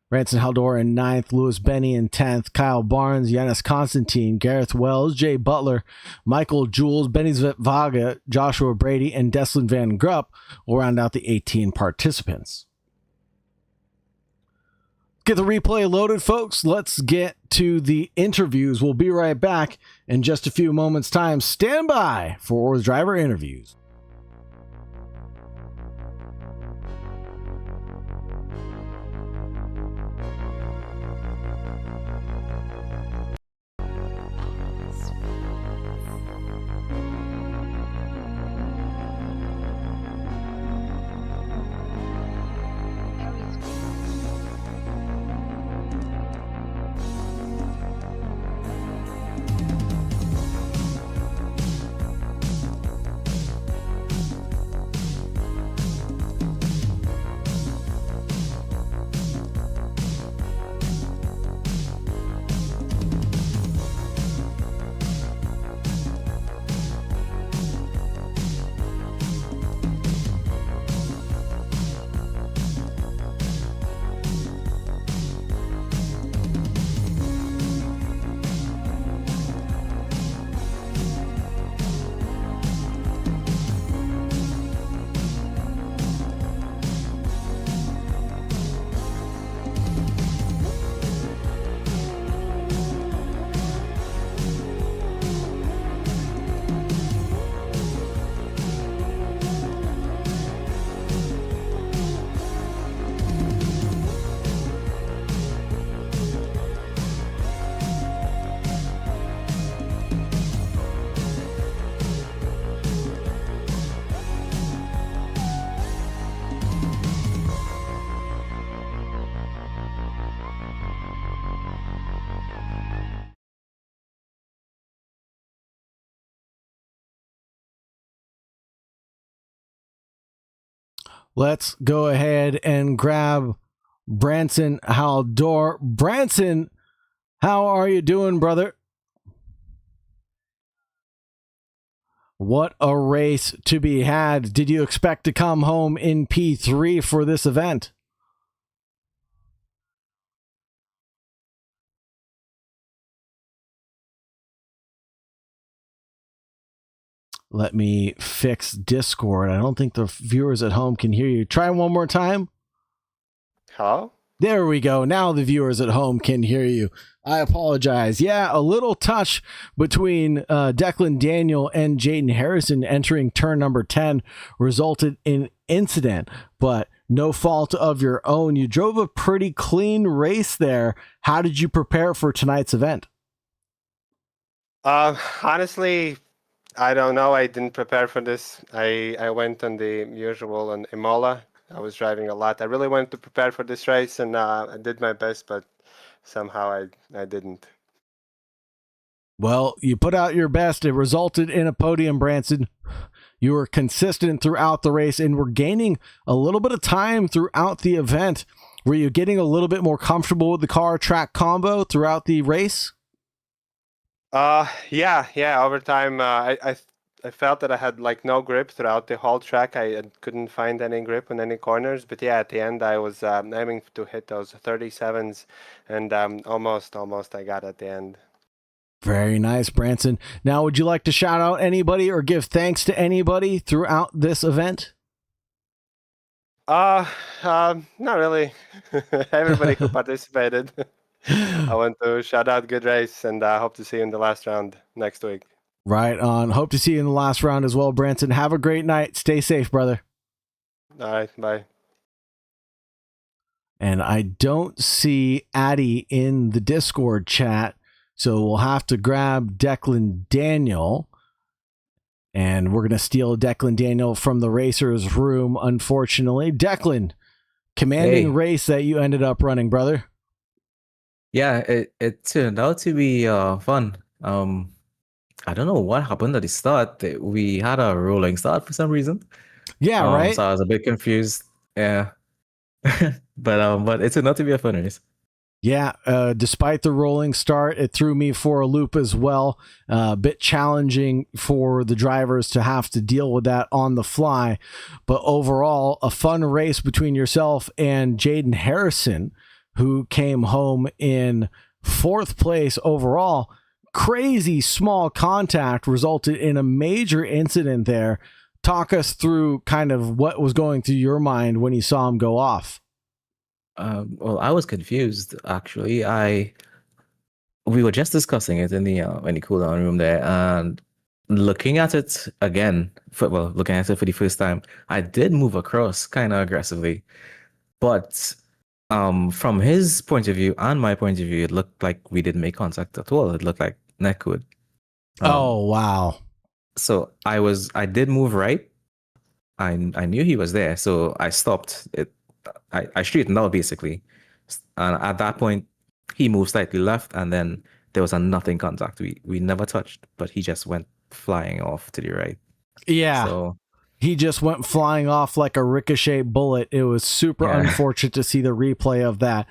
Branson Haldor in ninth. Louis Benny in 10th. Kyle Barnes, Yanis Constantine, Gareth Wells, Jay Butler, Michael Jules, Benny Vaga, Joshua Brady, and Deslin Van Grupp will round out the 18 participants. Get the replay loaded, folks. Let's get to the interviews. We'll be right back in just a few moments' time. Stand by for the driver interviews. Let's go ahead and grab Branson Haldor. Branson, how are you doing, brother? What a race to be had. Did you expect to come home in P3 for this event? Let me fix Discord. I don't think the viewers at home can hear you. Try one more time.
Hello?
There we go. Now the viewers at home can hear you. I apologize. Yeah, a little touch between Declan Daniel and Jaden Harrison entering turn number 10 resulted in incident, but no fault of your own. You drove a pretty clean race there. How did you prepare for tonight's event?
Honestly, I don't know. I didn't prepare for this. I went on the usual on Imola. I was driving a lot. I really wanted to prepare for this race, and I did my best, but somehow I didn't.
Well, you put out your best. It resulted in a podium, Branson. You were consistent throughout the race and were gaining a little bit of time throughout the event. Were you getting a little bit more comfortable with the car track combo throughout the race?
Yeah. Over time, I I felt that I had like no grip throughout the whole track. I couldn't find any grip on any corners. But yeah, at the end I was aiming to hit those 37s, and almost I got at the end.
Very nice, Branson. Now, would you like to shout out anybody or give thanks to anybody throughout this event?
Not really. Everybody who participated. I want to shout out good race, and I hope to see you in the last round next week.
Right on. Hope to see you in the last round as well, Branson. Have a great night. Stay safe, brother.
All right, bye.
And I don't see Addy in the Discord chat, so we'll have to grab Declan Daniel. And we're going to steal Declan Daniel from the racer's room, unfortunately. Declan, commanding race that you ended up running, brother.
Yeah, it turned out to be fun. I don't know what happened at the start. We had a rolling start for some reason.
Yeah, right.
So I was a bit confused. Yeah. but it turned out to be a fun race.
Yeah, despite the rolling start, it threw me for a loop as well. A bit challenging for the drivers to have to deal with that on the fly. But overall, a fun race between yourself and Jaden Harrison, who came home in 4th place overall. Crazy small contact resulted in a major incident there. Talk us through kind of what was going through your mind when you saw him go off.
Well, I was confused actually. We were just discussing it in the cool down room there, and looking at it again. Looking at it for the first time, I did move across kind of aggressively, but from his point of view and my point of view, it looked like we didn't make contact at all. It looked like neck would.
Oh wow!
So I did move right. I knew he was there, so I stopped it. I straightened out basically, and at that point he moved slightly left, and then there was a nothing contact. We never touched, but he just went flying off to the right.
Yeah,
so
he just went flying off like a ricochet bullet. It was super unfortunate to see the replay of that.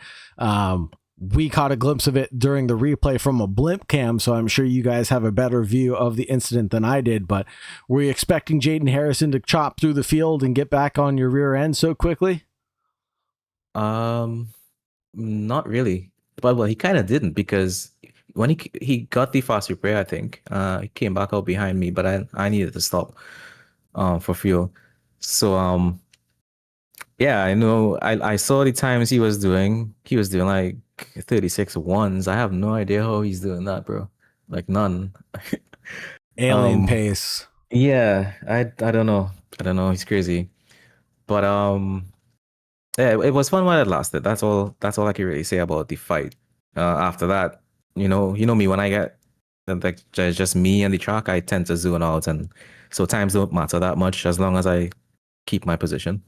We caught a glimpse of it during the replay from a blimp cam, so I'm sure you guys have a better view of the incident than I did. But were you expecting Jaden Harrison to chop through the field and get back on your rear end so quickly?
Not really. But he kind of didn't, because when he got the fast repair, I think he came back out behind me, but I needed to stop for fuel. So yeah, I know I saw the times he was doing. He was doing like 36 ones. I have no idea how he's doing that, bro. Like none.
Alien pace.
Yeah, I don't know. He's crazy. But yeah, it was fun while it lasted. That's all I can really say about the fight. After that, you know me, when I get like just me and the track, I tend to zone out, and so times don't matter that much as long as I keep my position.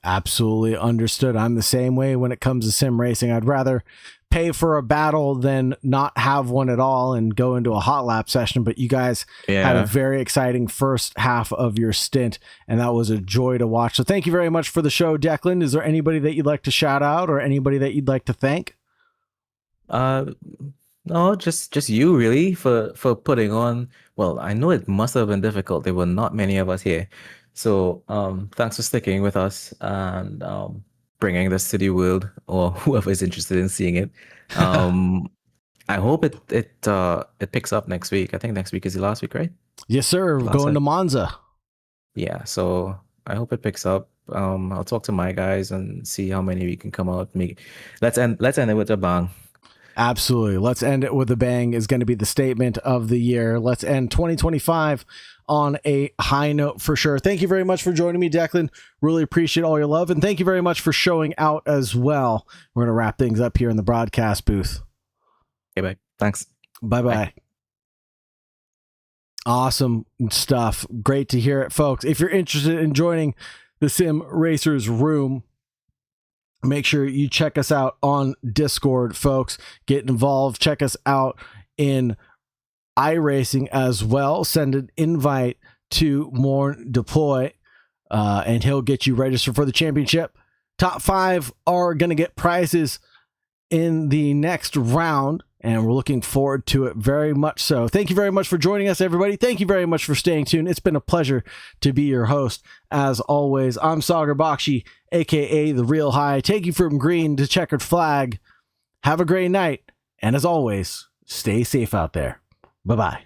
Absolutely understood. I'm the same way when it comes to sim racing. I'd rather pay for a battle than not have one at all and go into a hot lap session. But you guys had a very exciting first half of your stint, and that was a joy to watch. So thank you very much for the show, Declan. Is there anybody that you'd like to shout out or anybody that you'd like to thank?
No, just you really for putting on. Well, I know it must have been difficult. There were not many of us here. So thanks for sticking with us and bringing this to the world, or whoever is interested in seeing it. I hope it picks up next week. I think next week is the last week, right?
Yes, sir. Going to Monza.
Yeah, so I hope it picks up. I'll talk to my guys and see how many we can come out. Let's end it with a bang.
Absolutely. Let's end it with a bang is going to be the statement of the year. Let's end 2025 on a high note for sure. Thank you very much for joining me, Declan. Really appreciate all your love. And thank you very much for showing out as well. We're going to wrap things up here in the broadcast booth.
Okay, bye. Thanks.
Bye-bye. Bye. Awesome stuff. Great to hear it, folks. If you're interested in joining the Sim Racers Room, make sure you check us out on Discord, folks. Get involved. Check us out in iracing as well. Send an invite to Morn Deploy, and he'll get you registered for the championship. Top 5 are going to get prizes in the next round, and we're looking forward to it very much so. Thank you very much for joining us, everybody. Thank you very much for staying tuned. It's been a pleasure to be your host. As always, I'm Sagar Bakshi, aka The Real High. Take you from green to checkered flag. Have a great night, and as always, stay safe out there. Bye-bye.